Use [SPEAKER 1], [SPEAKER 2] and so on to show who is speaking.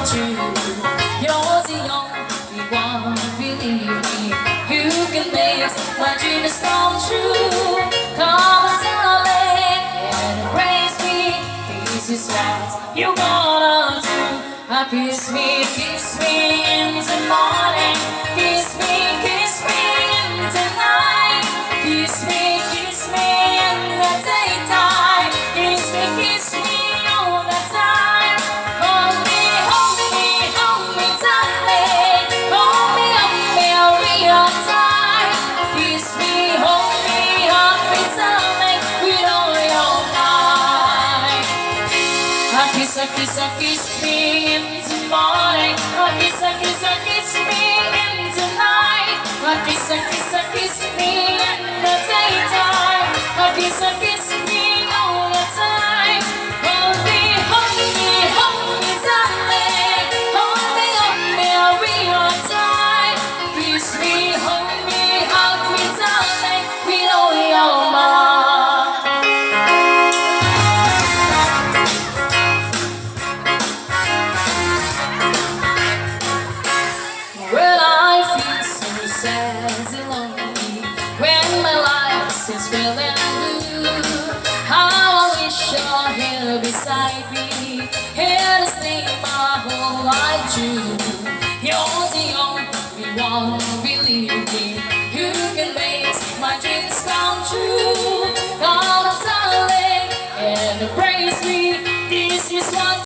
[SPEAKER 1] about you. You're the only one, believe me. You can make my dreams come true. Come on, darling, and embrace me. This is what you gonna do. Kiss me in the morning. Kiss me in the night. Kiss me in the daytime. Kiss me all the time. Hold me, darling. Hold me real tight. Kiss me, hold me, darling, with all your might. Kiss me in the morning. Kiss me in the night. Kiss me in the daytime. Kiss me all the time. Hold me, darling. Hold me real tight. Kiss me, hold me, darling, with all your might. When I feel so sad and lonely, when my life seems feeling blue, how I wish you're here beside me, here to stay my whole life through. You're the only one, believe me. You can make my dreams come true.